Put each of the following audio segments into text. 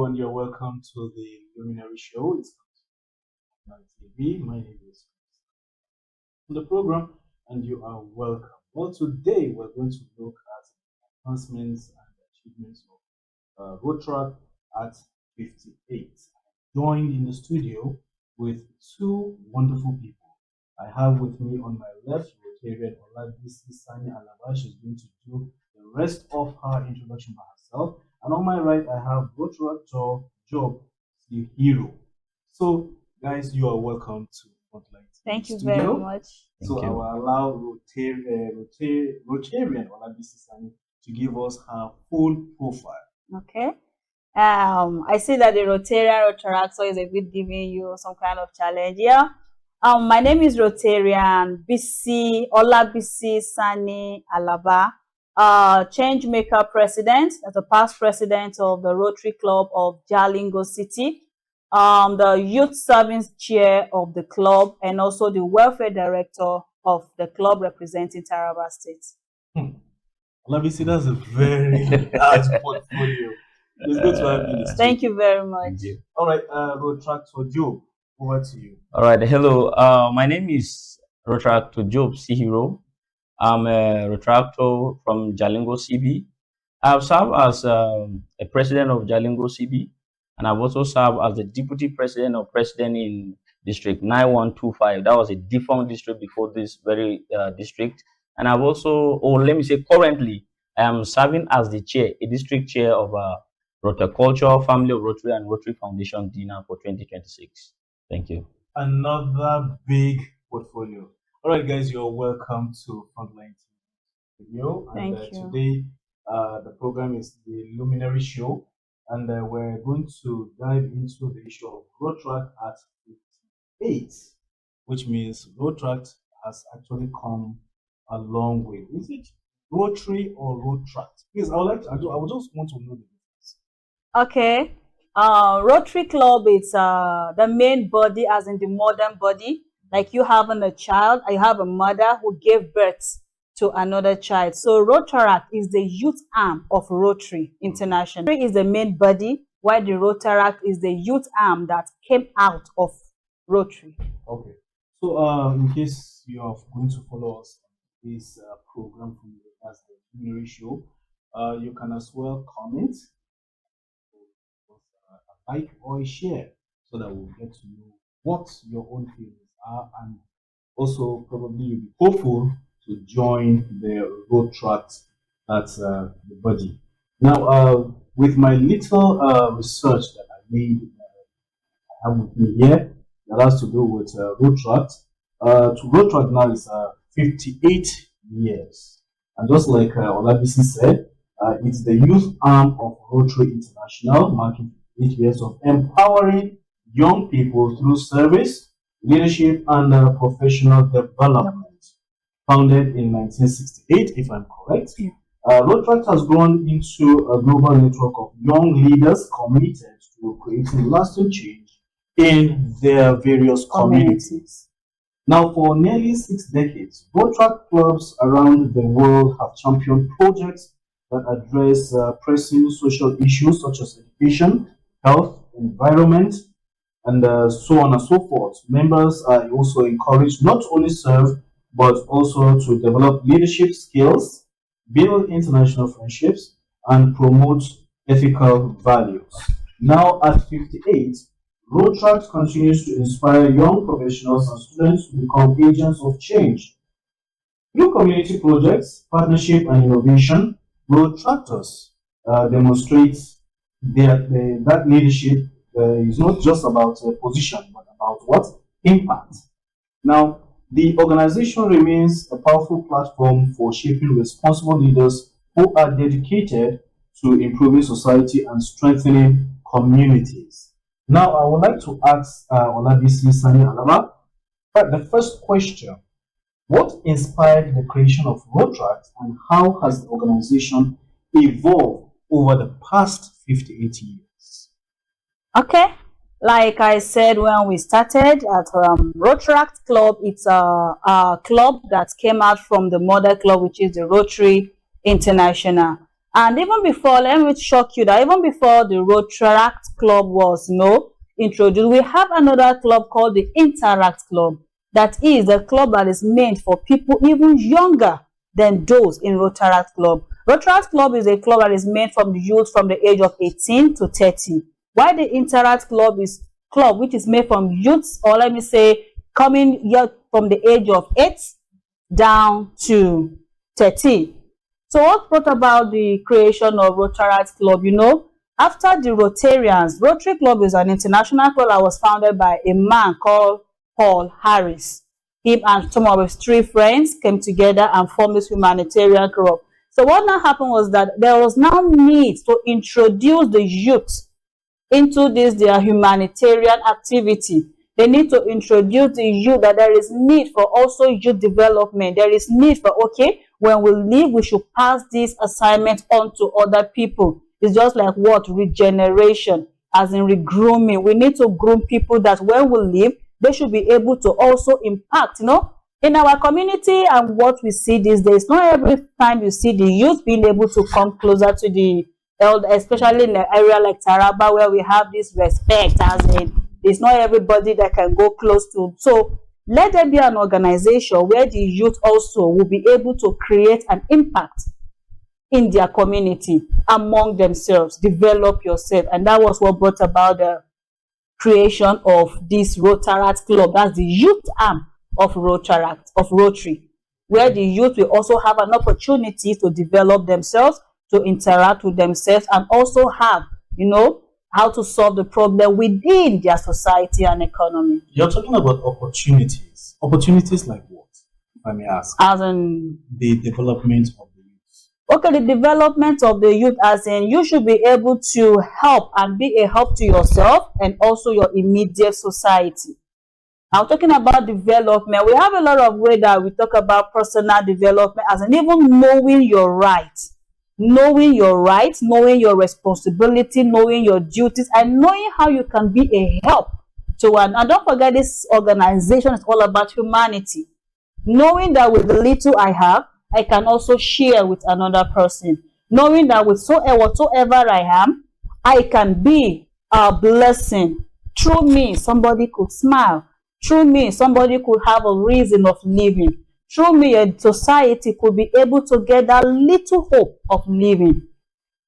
and you're welcome to the Luminary show. It's on TV. My name is on the program, and you are welcome. Well, today we're going to look at advancements and achievements of Rotaract at 58. Joined in the studio with two wonderful people. I have with me on my left Rotarian Olabisi Sani Alaba. She's going to do the rest of her introduction by herself. And on my right, I have Rotaract Job, the hero. So, guys, you are welcome to Frontline. Thank you very much. So, I will allow Rotarian Olabisi Sani to give us her full profile. Okay. I see that the Rotaract so is a bit giving you some kind of challenge here. My name is Rotarian Olabisi Sani Alaba, change maker president, as a past president of the Rotary Club of Jalingo City, the youth service chair of the club, and also the welfare director of the club representing Taraba State. Olabisi, that's a very large portfolio. It's good to have you. Thank you very much. All right, Rotaract Job, over to you. All right, hello. My name is Rotaract Job, hero. I'm a Rotaractor from Jalingo CB. I've served as a president of Jalingo CB, and I've also served as the deputy president or president in District 9125. That was a defunct district before this very district. And I've also, currently, I am serving as the chair, a district chair of Rotaculture, Family of Rotary and Rotary Foundation dinner for 2026. Thank you. Another big portfolio. All right, guys, you're welcome to Frontline video. Thank you. Today, the program is the Luminary show, and we're going to dive into the issue of Rotaract at 58, which means Rotaract has actually come a long way. Is it Rotary or Rotaract? Please, I would just want to know the difference. Okay. Rotary Club is the main body, as in the modern body. Like you having a child, I have a mother who gave birth to another child. So Rotaract is the youth arm of Rotary International. Rotary is the main body, while the Rotaract is the youth arm that came out of Rotary. Okay. So in case you are going to follow us on this program from as the Luminary show, you can as well comment, like or share, so that we'll get to know what your own feelings are, and also probably you'll be hopeful to join the Rotaract at the body. Now, with my little research that I made, I have with me here, that has to do with Rotaract. Rotaract now is 58 years, and just like Olabisi said, it's the youth arm of Rotary International, marking 8 years of empowering young people through service, leadership, and professional development. Founded in 1968, if I'm correct, Rotaract has grown into a global network of young leaders committed to creating lasting change in their various communities. Now, for nearly 6 decades, Rotaract clubs around the world have championed projects that address pressing social issues such as education, health, environment, and so on and so forth. Members are also encouraged not only serve, but also to develop leadership skills, build international friendships, and promote ethical values. Now at 58, Rotaract continues to inspire young professionals and students to become agents of change. Through community projects, partnership, and innovation, Rotaractors demonstrate that leadership is not just about a position, but about what? Impact. Now, the organization remains a powerful platform for shaping responsible leaders who are dedicated to improving society and strengthening communities. Now, I would like to ask Olabisi Sani Alaba, the first question: what inspired the creation of Rotaract, and how has the organization evolved over the past 58 years? Okay. Like I said when we started at Rotaract Club, it's a club that came out from the mother club, which is the Rotary International. And even before, let me shock you that even before the Rotaract Club was, introduced, we have another club called the Interact Club. That is a club that is meant for people even younger than those in Rotaract Club. Rotaract Club is a club that is meant from the youth from the age of 18 to 30. While the Interact Club is club which is made from youths, or let me say, coming from the age of 8 down to 30. So what brought about the creation of Rotaract Club? After the Rotarians, Rotary Club is an international club that was founded by a man called Paul Harris. Him and some of his 3 friends came together and formed this humanitarian club. So what now happened was that there was now need to introduce the youth into their humanitarian activity. They need to introduce the youth that there is need for also youth development. There is need for, okay, when we leave, we should pass this assignment on to other people. It's just like what? Regeneration, as in regrooming. We need to groom people that when we leave, they should be able to also impact, in our community. And what we see these days, not every time you see the youth being able to come closer to the elder, especially in an area like Taraba, where we have this respect, as in it's not everybody that can go close to. So let there be an organization where the youth also will be able to create an impact in their community, among themselves, develop yourself. And that was what brought about the creation of this Rotaract Club. That's the youth arm of Rotaract, of Rotary, where the youth will also have an opportunity to develop themselves, to interact with themselves, and also have, how to solve the problem within their society and economy. You're talking about opportunities. Opportunities like what, if I may ask? As in the development of the youth. Okay, the development of the youth, as in you should be able to help and be a help to yourself and also your immediate society. I'm talking about development. We have a lot of ways that we talk about personal development, as in even knowing your rights. Knowing your rights, knowing your responsibility, knowing your duties, and knowing how you can be a help to one. And don't forget, this organization is all about humanity. Knowing that with the little I have, I can also share with another person. Knowing that with whatsoever I am, I can be a blessing. Through me, somebody could smile. Through me, somebody could have a reason of living. Through me, a society could be able to get that little hope of living.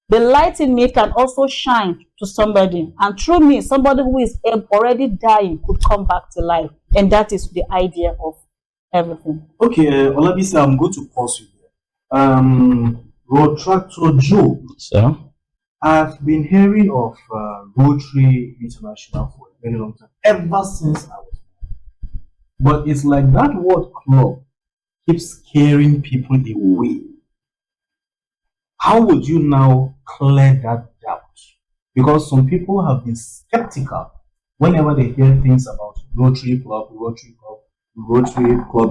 The light in me can also shine to somebody. And through me, somebody who is already dying could come back to life. And that is the idea of everything. Okay, Olabisi, I'm going to pause you there. Rotractor Joe. So, I've been hearing of Rotary International for a very long time, ever since I was born. But it's like that word club keeps scaring people away. How would you now clear that doubt? Because some people have been skeptical whenever they hear things about Rotary Club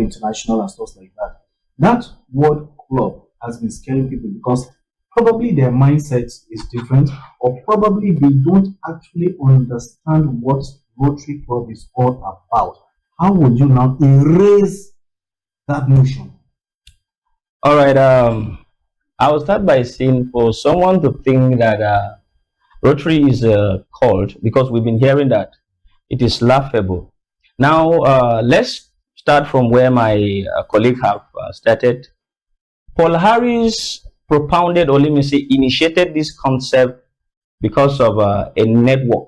International and stuff like that. That word club has been scaring people because probably their mindset is different, or probably they don't actually understand what Rotary Club is all about. How would you now erase that notion? all right. I will start by saying, for someone to think that Rotary is a cult, because we've been hearing that, it is laughable. Now, let's start from where my colleague have started. Paul Harris propounded, or let me say, initiated this concept because of a network.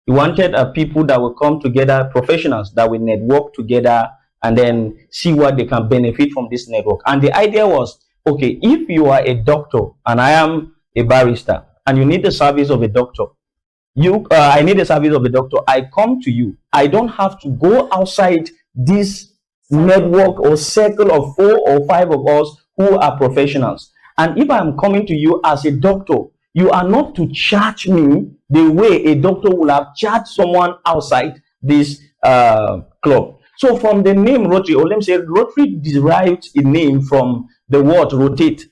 He wanted people that will come together, professionals that will network together and then see what they can benefit from this network. And the idea was, okay, if you are a doctor and I am a barrister and you need the service of a doctor, I need the service of a doctor, I come to you. I don't have to go outside this network or circle of 4 or 5 of us who are professionals. And if I'm coming to you as a doctor, you are not to charge me the way a doctor will have charged someone outside this club. So from the name Rotary, or let me say, Rotary derived a name from the word rotate.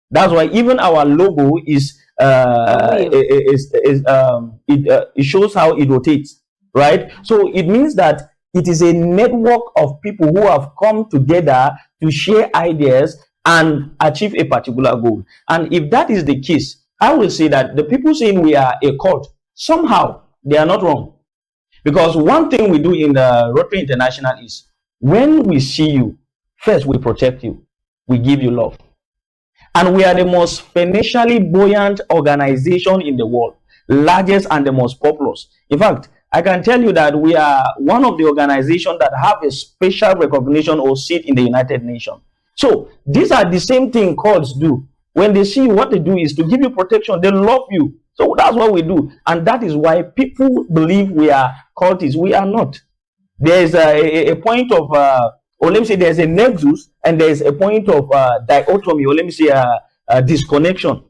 That's why even our logo is it shows how it rotates, right? So it means that it is a network of people who have come together to share ideas and achieve a particular goal. And if that is the case, I will say that the people saying we are a cult, somehow they are not wrong. Because one thing we do in the Rotary International is when we see you, first we protect you, we give you love. And we are the most financially buoyant organization in the world, largest and the most populous. In fact, I can tell you that we are one of the organizations that have a special recognition or seat in the United Nations. So these are the same thing cults do. When they see you, what they do is to give you protection. They love you. So that's what we do. And that is why people believe we are cultists. We are not. There's a point of, or let me say there's a nexus, and there's a point of dichotomy, or let me say a disconnection.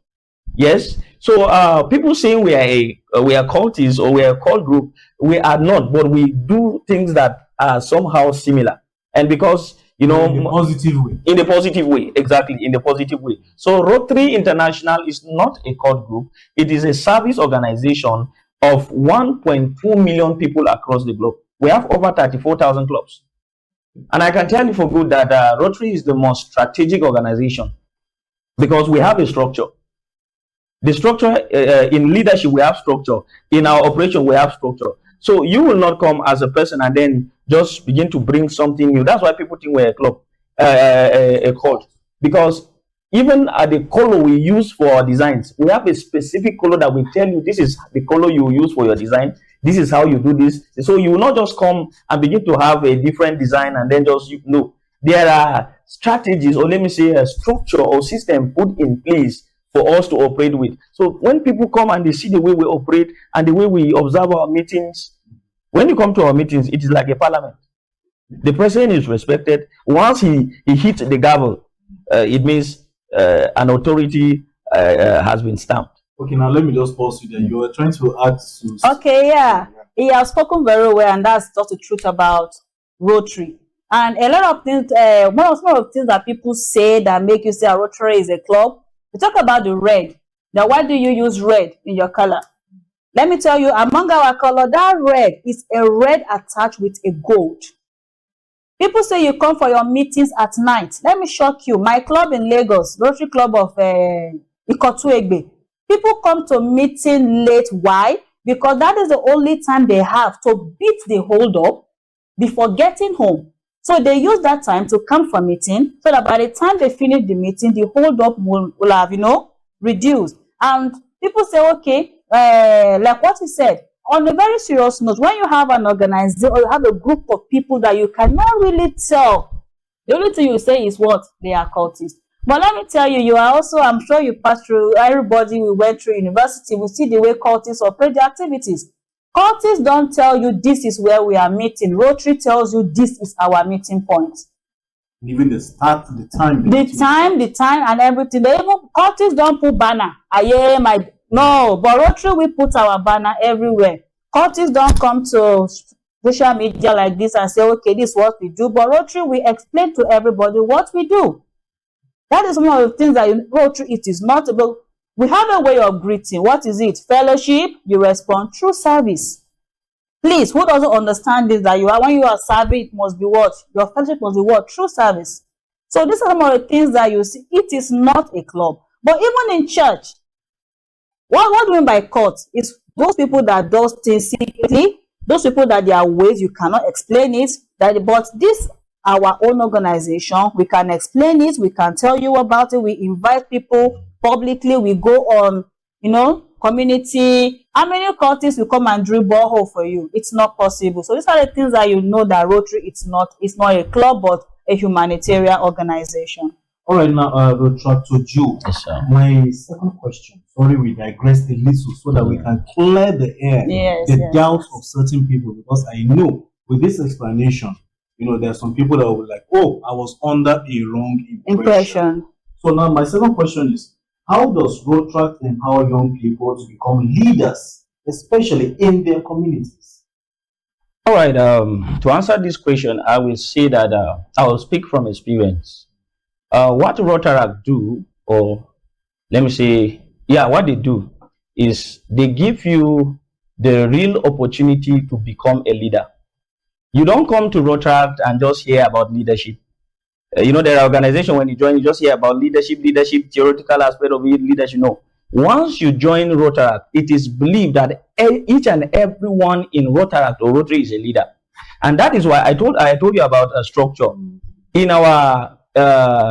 Yes. So people saying we are cultists or we are a cult group, we are not, but we do things that are somehow similar. And because in a positive way. In a positive way, exactly, in a positive way. So Rotary International is not a cult group. It is a service organization of 1.2 million people across the globe. We have over 34,000 clubs. And I can tell you for good that Rotary is the most strategic organization because we have a structure. The structure in leadership, we have structure. In our operation, we have structure. So you will not come as a person and then just begin to bring something new. That's why people think we're a club, a cult. Because even at the color we use for our designs, we have a specific color that we tell you this is the color you use for your design. This is how you do this. So you will not just come and begin to have a different design and then just, there are strategies, or let me say a structure or system put in place for us to operate with. So when people come and they see the way we operate and the way we observe our meetings, when you come to our meetings, it is like a parliament. The president is respected. Once he hits the gavel, it means an authority has been stamped. Okay, now let me just pause you there. You were trying to add to... Okay, yeah. He has spoken very well, and that's just the truth about Rotary. And a lot of things, one of the things that people say that make you say a Rotary is a club, we talk about the red. Now, why do you use red in your color? Let me tell you, among our color, that red is a red attached with a gold. People say you come for your meetings at night. Let me shock you. My club in Lagos, Rotary Club of Ikotuegbe, people come to meeting late. Why? Because that is the only time they have to beat the hold up before getting home. So they use that time to come for meeting so that by the time they finish the meeting, the hold up will have, reduced. And people say, okay, like what he said, on a very serious note, when you have an organization or you have a group of people that you cannot really tell, the only thing you say is what? They are cultists. But let me tell you, you are also, I'm sure you passed through, everybody we went through university, we see the way cultists operate their activities. Cultists don't tell you this is where we are meeting. Rotary tells you this is our meeting point. Even the start, the time. The time and everything. They even, cultists don't put banner. No, but Rotary, we put our banner everywhere. Cultists don't come to social media like this and say, okay, this is what we do. But Rotary, we explain to everybody what we do. That is one of the things that Rotary, it is not about. We have a way of greeting. What is it? Fellowship. You respond through service. Please, who doesn't understand this? That when you are serving, it must be what? Your fellowship must be what? Through service. So these are some of the things that you see. It is not a club. But even in church, what do you mean by cult? It's those people that do things secretly, those people that their ways you cannot explain it. But this our own organization, we can explain it, we can tell you about it, we invite people publicly, we go on, community. How many cultists will come and drill borehole for you? It's not possible. So these are the things that that Rotary, it's not a club, but a humanitarian organization. All right, now, Dr. Joe, Yes, sir. my second question. Sorry, we digressed a little so that we can clear the air, the doubts of certain people, because I know with this explanation, there are some people that will be like, oh, I was under a wrong impression. So now my second question is, how does Rotaract empower young people to become leaders, especially in their communities? All right. To answer this question, I will say that I will speak from experience. What Rotaract do, or let me say, what they do is they give you the real opportunity to become a leader. You don't come to Rotaract and just hear about leadership. There are organizations when you join, you just hear about leadership, theoretical aspect of it, leadership. No. Once you join Rotaract, it is believed that each and everyone in Rotaract or Rotary is a leader. And that is why I told you about a structure. In our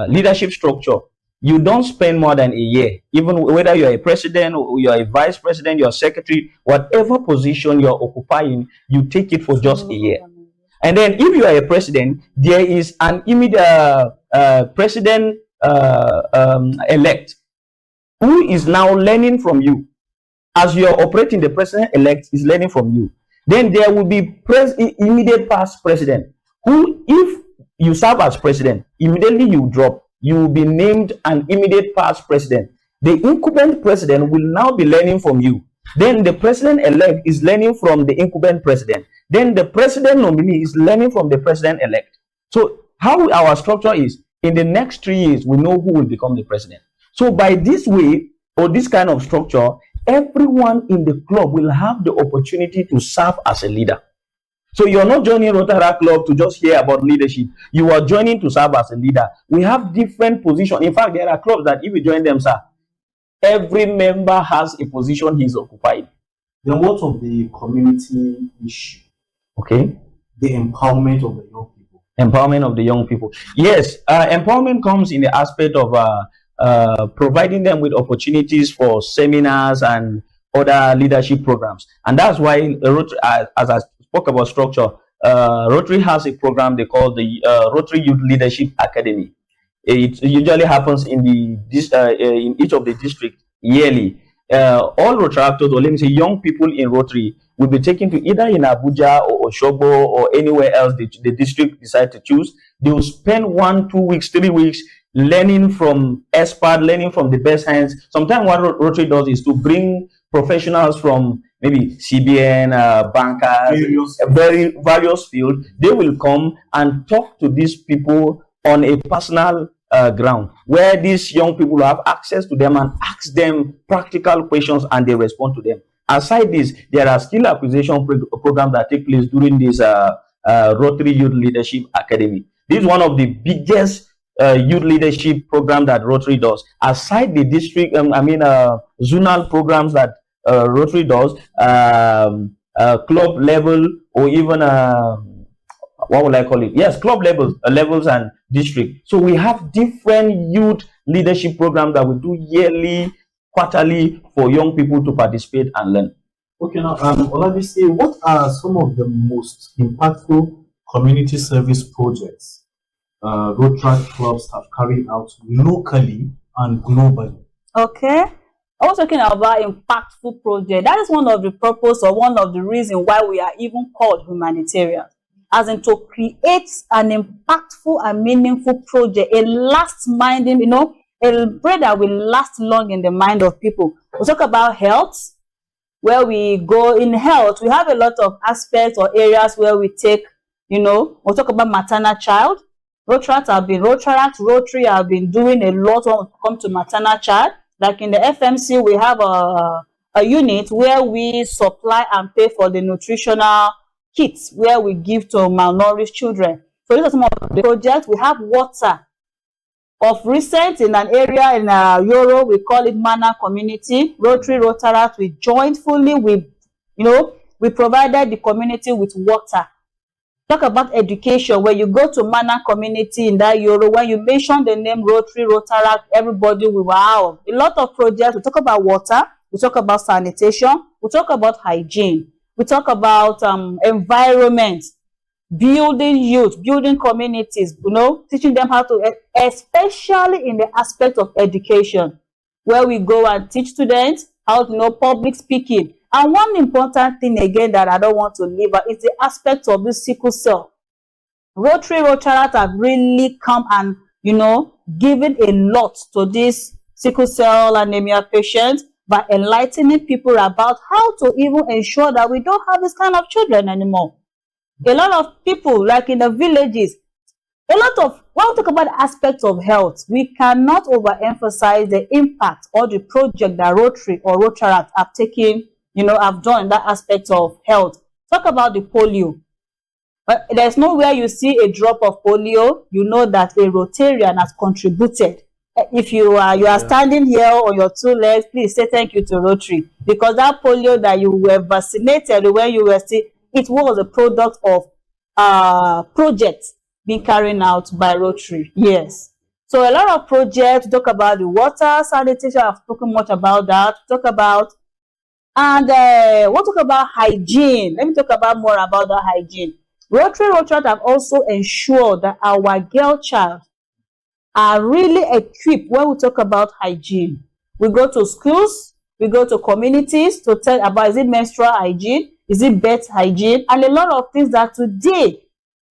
leadership structure, you don't spend more than a year, even whether you're a president or you're a vice president, you're a secretary, whatever position you're occupying, you take it for just a year. And then if you are a president, there is an immediate president elect who is now learning from you. As you're operating, the president elect is learning from you. Then there will be immediate past president who, if you serve as president, immediately you drop, you will be named an immediate past president. The incumbent president will now be learning from you. Then the president-elect is learning from the incumbent president. Then the president nominee is learning from the president-elect. So how our structure is, in the next 3 years, we know who will become the president. So by this way, or this kind of structure, everyone in the club will have the opportunity to serve as a leader. So you're not joining Rotaract Club to just hear about leadership. You are joining to serve as a leader. We have different positions. In fact, there are clubs that if you join them, sir, every member has a position he's occupied. Then what of the community issue? Okay. The empowerment of the young people. Empowerment of the young people. Yes, empowerment comes in the aspect of providing them with opportunities for seminars and other leadership programs. And that's why, as I spoke about structure, Rotary has a program they call the Rotary Youth Leadership Academy. It usually happens in in each of the districts yearly. All Rotaractors, or let me say young people in Rotary, will be taken to either in Abuja or Oshobo or anywhere else the district decide to choose. They will spend 1, 2 weeks, 3 weeks learning from experts, learning from the best hands. Sometimes what Rotary does is to bring professionals from maybe CBN, bankers, various fields. They will come and talk to these people on a personal ground, where these young people have access to them and ask them practical questions and they respond to them. Aside this, there are skill acquisition programs that take place during this Rotary Youth Leadership Academy. This is one of the biggest youth leadership program that Rotary does. Aside the district, zonal programs that Rotary does, club level, or even what would I call it? Yes, club levels and district. So we have different youth leadership programs that we do yearly, quarterly, for young people to participate and learn. Okay, now, Olabisi, what are some of the most impactful community service projects Rotaract clubs have carried out locally and globally? Okay. I was talking about impactful project. That is one of the purpose or one of the reasons why we are even called humanitarians. As in to create an impactful and meaningful project, a last-minding, a project that will last long in the mind of people. We talk about health, where we go in health. We have a lot of aspects or areas where we take, we'll talk about maternal child. Rotary have been doing a lot when it comes to maternal child. Like in the FMC, we have a unit where we supply and pay for the nutritional kits where we give to malnourished children. So these are some of the projects. We have water. Of recent, in an area in Euro, we call it Mana Community. Rotaract, we joined fully. We provided the community with water. Talk about education. When you go to Mana Community in that Euro, when you mention the name Rotaract, everybody will wow. A lot of projects. We talk about water. We talk about sanitation. We talk about hygiene. We talk about environment, building youth, building communities, teaching them how to, especially in the aspect of education, where we go and teach students how to know public speaking. And one important thing again that I don't want to leave out is the aspect of the sickle cell. Rotaract have really come and, given a lot to these sickle cell anemia patients by enlightening people about how to even ensure that we don't have this kind of children anymore. A lot of people, like in the villages, when we talk about the aspects of health, we cannot overemphasize the impact or the project that Rotary or Rotaract have taken, have done in that aspect of health. Talk about the polio. There's nowhere you see a drop of polio, you know that a Rotarian has contributed. If you are standing here on your two legs, please say thank you to Rotary, because that polio that you were vaccinated when you were still, it was a product of projects being carried out by Rotary. Yes. So a lot of projects talk about the water sanitation. I've spoken much about that. Talk about, and we'll talk about hygiene. Let me talk about more about the hygiene. Rotaract have also ensured that our girl child are really equipped when we talk about hygiene. We go to schools, we go to communities to tell about, is it menstrual hygiene, is it birth hygiene, and a lot of things that today,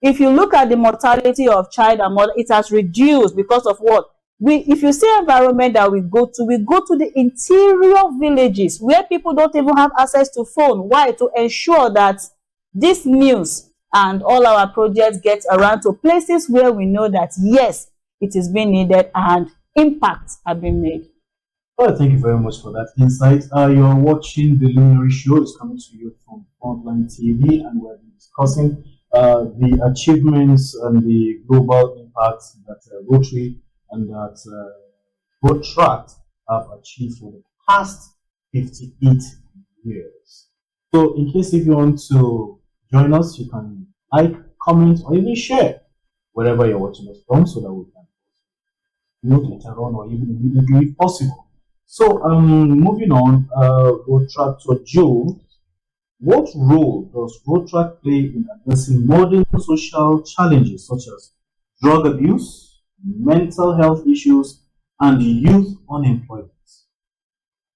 if you look at the mortality of child and mother, it has reduced because of what? If you see environment that we go to the interior villages where people don't even have access to phone. Why? To ensure that this news and all our projects get around to places where we know that, yes, it is being needed and impacts have been made. Well, thank you very much for that insight. You're watching the Luminary show. It's coming to you from Frontline TV, and we're discussing the achievements and the global impact that Rotary and that Rotaract have achieved for the past 58 years. So, in case if you want to join us, you can like, comment, or even share wherever you're watching us from, so that we can note later on or even immediately if possible. So, moving on, Rotaract Joe, what role does Rotaract play in addressing modern social challenges such as drug abuse, mental health issues, and youth unemployment?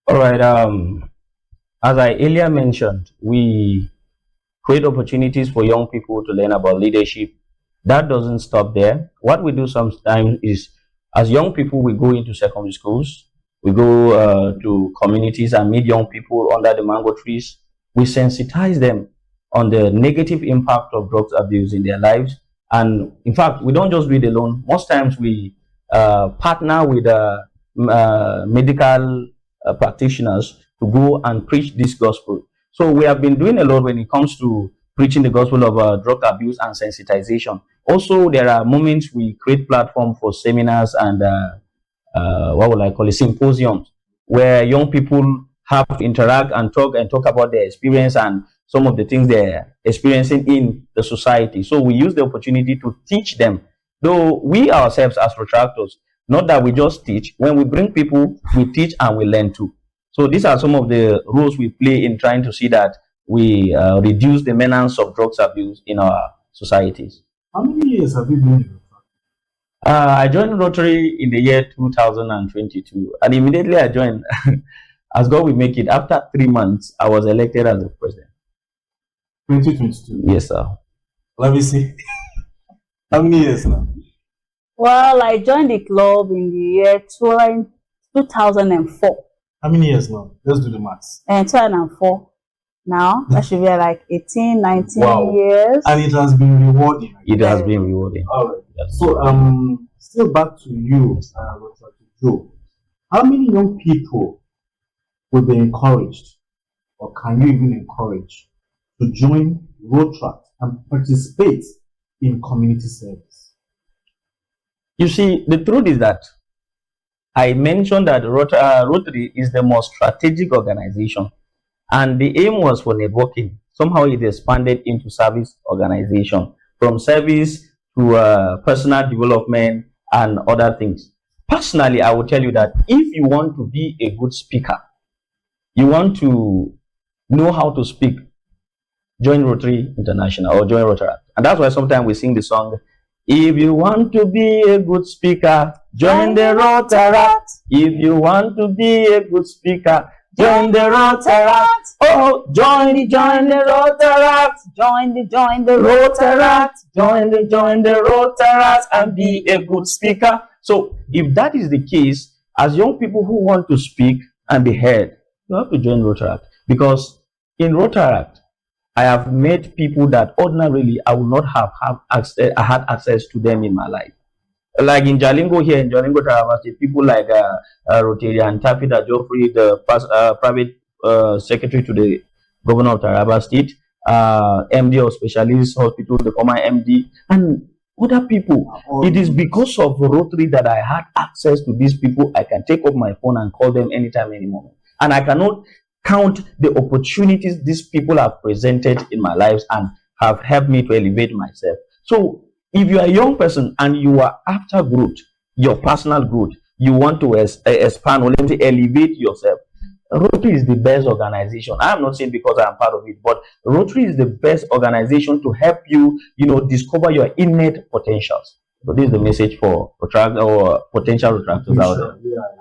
All right. As I earlier mentioned, we create opportunities for young people to learn about leadership. That doesn't stop there. What we do sometimes is, as young people, we go into secondary schools, we go to communities and meet young people under the mango trees. We sensitize them on the negative impact of drugs abuse in their lives. And in fact, we don't just read alone. Most times we partner with medical practitioners to go and preach this gospel. So we have been doing a lot when it comes to preaching the gospel of drug abuse and sensitization. Also, there are moments we create platform for seminars and what would I call it, symposiums, where young people have to interact and talk about their experience and some of the things they're experiencing in the society. So we use the opportunity to teach them. Though we ourselves as Rotaractors, not that we just teach, when we bring people, we teach and we learn too. So these are some of the roles we play in trying to see that we reduce the menace of drugs abuse in our societies. How many years have you been in Rotaract? I joined Rotary in the year 2022, and immediately I joined, as God will make it, after 3 months, I was elected as the president. 2022? Yes, sir. Let me see. How many years now? Well, I joined the club in the year 2004. How many years now? Let's do the maths. And 2004. Now, that should be like 18, 19 Wow. years. And it has been rewarding. It has been rewarding. All right. Yes. So, still back to you, Joe. How many young people will be encouraged, or can you even encourage, to join Rotaract and participate in community service? You see, the truth is that I mentioned that Rotary is the most strategic organization, and the aim was for networking. Somehow it expanded into service organization, from service to personal development and other things. Personally, I will tell you that if you want to be a good speaker, you want to know how to speak, join Rotary International or join Rotaract. And that's why sometimes we sing the song, if you want to be a good speaker, join the Rotaract. If you want to be a good speaker, join the Rotaract. Oh, join the Rotaract. Join the Rotaract. Join the Rotaract and be a good speaker. So if that is the case, as young people who want to speak and be heard, you have to join Rotaract. Because in Rotaract, I have met people that ordinarily I would not have had access to them in my life. Like in Jalingo here, in Jalingo, Taraba State, people like Rotarian Tafida Joffrey, the private secretary to the governor of Taraba State, MD of Specialist Hospital, the former MD, and other people. It is because of Rotary that I had access to these people. I can take up my phone and call them anytime, any moment. And I cannot count the opportunities these people have presented in my lives and have helped me to elevate myself. So if you are a young person and you are after growth, your personal growth, you want to expand or let me say elevate yourself, Rotary is the best organization. I'm not saying because I'm part of it, but Rotary is the best organization to help you, discover your innate potentials. So this is the message for potential retractors out there.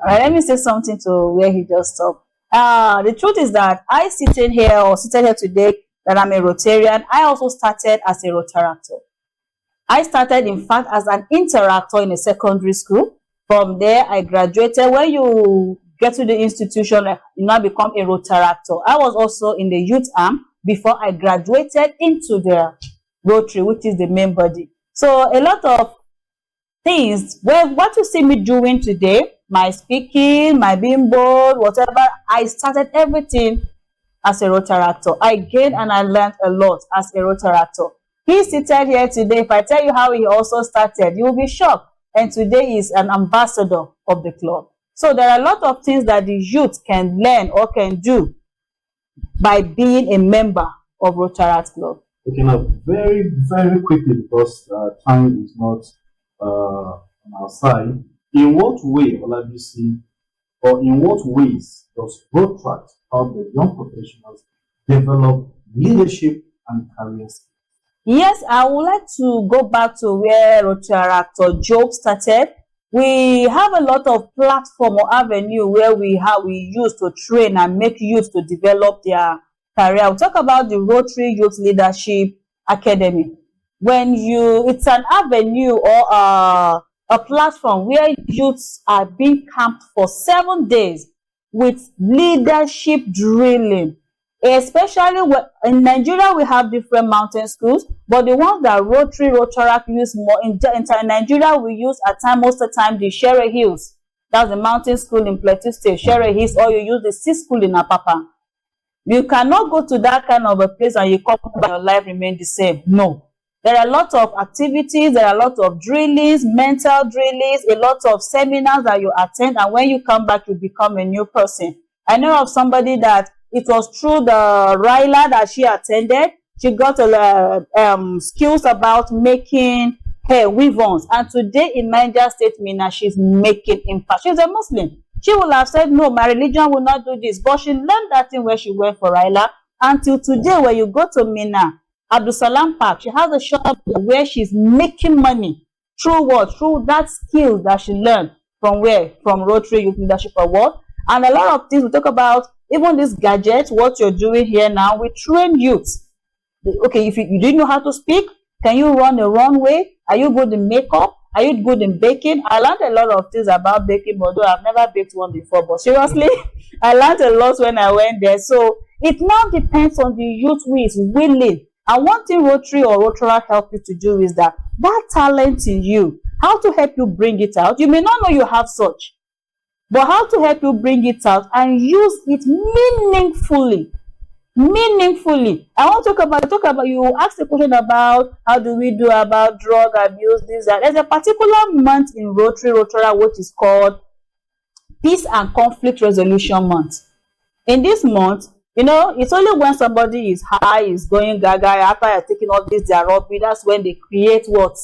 Let me say something to where he just stopped. The truth is that I seated here today that I'm a Rotarian. I also started as a Rotaractor. I started, in fact, as an interactor in a secondary school. From there, I graduated. When you get to the institution, you now become a Rotaractor. I was also in the youth arm before I graduated into the Rotary, which is the main body. So a lot of things, well, what you see me doing today, my speaking, my being bold, whatever, I started everything as a Rotaractor. I gained and I learned a lot as a Rotaractor. He's seated here today. If I tell you how he also started, you will be shocked. And today he's an ambassador of the club. So there are a lot of things that the youth can learn or can do by being a member of Rotaract Club. Okay, now very, very quickly, because time is not on our side. In what way, Olabisi, or in what ways does Rotaract help the young professionals develop leadership and career skills? Yes, I would like to go back to where Rotaract Job started. We have a lot of platform or avenue where we use to train and make youth to develop their career. We'll talk about the Rotary Youth Leadership Academy. It's an avenue or a platform where youths are being camped for 7 days with leadership drilling. Especially in Nigeria, we have different mountain schools, but the ones that Rotaract use more in Nigeria, we use most of the time the Shere Hills. That's the mountain school in Plateau State, Shere Hills, or you use the C school in Apapa. You cannot go to that kind of a place and you come back, your life remain the same. No. There are a lot of activities, there are a lot of drillings, mental drillings, a lot of seminars that you attend, and when you come back, you become a new person. I know of somebody that it was through the Ryla that she attended. She got skills about making hair weave-ons. And today in Niger State, Mina, she's making impact. She's a Muslim. She would have said, no, my religion will not do this. But she learned that thing where she went for Ryla. Until today, when you go to Mina, Abdusalam Park, she has a shop where she's making money. Through what? Through that skill that she learned. From where? From Rotary Youth Leadership Award. And a lot of things we talk about. Even this gadget, what you're doing here now, we train youths. Okay, if you didn't know how to speak, can you run a runway? Are you good in makeup? Are you good in baking? I learned a lot of things about baking, although I've never baked one before. But seriously, I learned a lot when I went there. So it now depends on the youth who is willing. And one thing Rotary or Rotaract help you to do is that talent in you, how to help you bring it out. You may not know you have such, but how to help you bring it out and use it meaningfully. I want to talk about you asked a question about how do we do about drug abuse, this, that. There's a particular month in Rotaract which is called Peace and Conflict Resolution Month. In this month, it's only when somebody is high, is going gaga, after you're taking all this therapy, that's when they create what?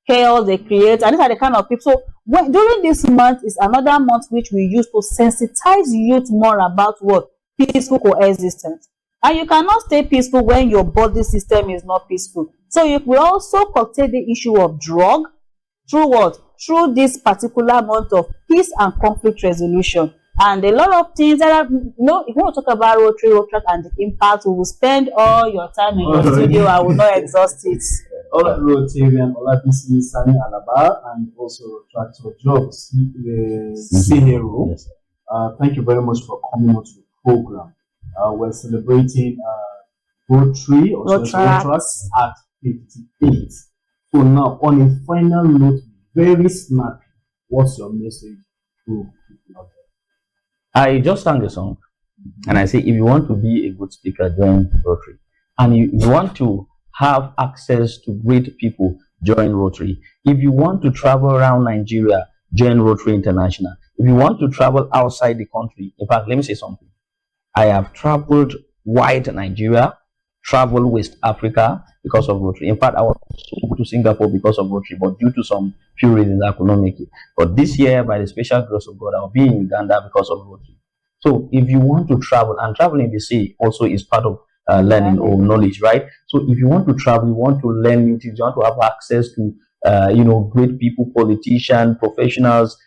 Chaos they create, and these are the kind of people. So during this month is another month which we use to sensitize youth more about what? Peaceful coexistence. And you cannot stay peaceful when your body system is not peaceful. So if we also curtail the issue of drug through what? Through this particular month of peace and conflict resolution. And a lot of things that are, if you want to talk about Rotaract and the impact, we will spend all your time in your studio. I will not exhaust it. All Rotarian, Olabisi, Sani Alaba, and also Retractor Job, C-Hero. Yes. Thank you very much for coming on to the program. We're celebrating Rotary or Rotaract at 58. So now, on a final note, very snappy, what's your message to people out there? I just sang a song, and I say, if you want to be a good speaker, join Rotary. And if you want to have access to great people, join Rotary. If you want to travel around Nigeria, join Rotary International. If you want to travel outside the country, in fact, let me say something. I have traveled wide Nigeria, traveled West Africa because of Rotary. In fact, I was supposed to go to Singapore because of Rotary, but due to some few reasons, I could not make it. But this year, by the special grace of God, I'll be in Uganda because of Rotary. So if you want to travel, and traveling, they say, also is part of learning or knowledge, right? So if you want to travel, you want to learn new things, you want to have access to, great people, politicians, professionals,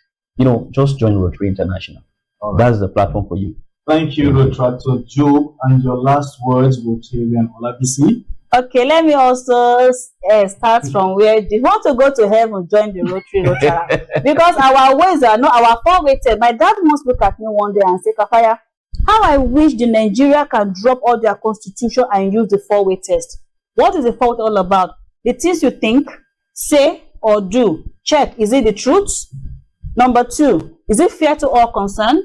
just join Rotary International. Right. That's the platform for you. Thank you, Rotractor Job. And your last words, Rotarian Olabisi. Okay, let me also start from where if you want to go to heaven, join the Rotary Rotaract. Because our ways are not our four-way test. My dad must look at me one day and say, Kafaya, how I wish the Nigeria can drop all their constitution and use the four-way test. What is the four-way all about? The things you think, say, or do. Check, is it the truth? Number 2, is it fair to all concerned?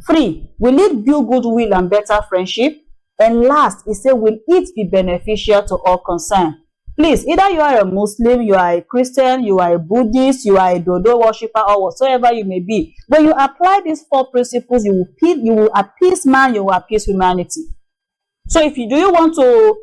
3, will it build goodwill and better friendship? And last, it said, will it be beneficial to all concerned? Please, either you are a Muslim, you are a Christian, you are a Buddhist, you are a Dodo worshipper, or whatsoever you may be. When you apply these 4 principles, you will appease man, you will appease humanity. So do you want to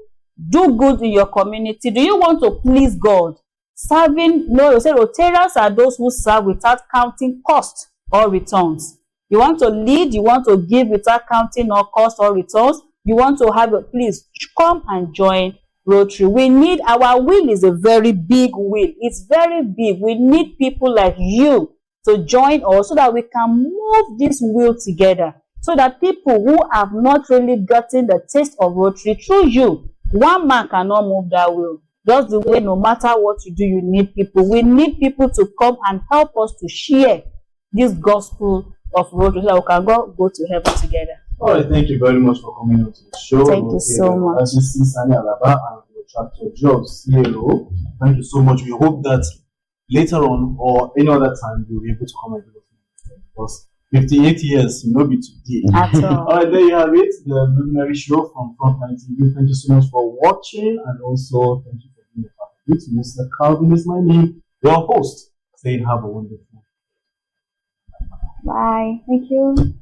do good in your community? Do you want to please God? Serving, you say Rotarians are those who serve without counting cost or returns. You want to lead, you want to give without counting or cost or returns. You want to have please come and join Rotary. We need, our will is a very big will. It's very big. We need people like you to join us so that we can move this will together. So that people who have not really gotten the taste of Rotary through you, one man cannot move that will. Just the way, no matter what you do, you need people. We need people to come and help us to share this gospel of Rotary so that we can go to heaven together. All right, thank you very much for coming on to the show. Thank you so much. This is Sani Alaba and Rotractor Job, CLO. Thank you so much. We hope that later on or any other time you'll be able to come and give us because 58 years will not be today. At all. All right, there you have it, the Luminary show from Frontline TV. Thank you so much for watching and also thank you for being a part of it. Mr. Calvin is my name, your host. Saying have a wonderful Bye. Thank you.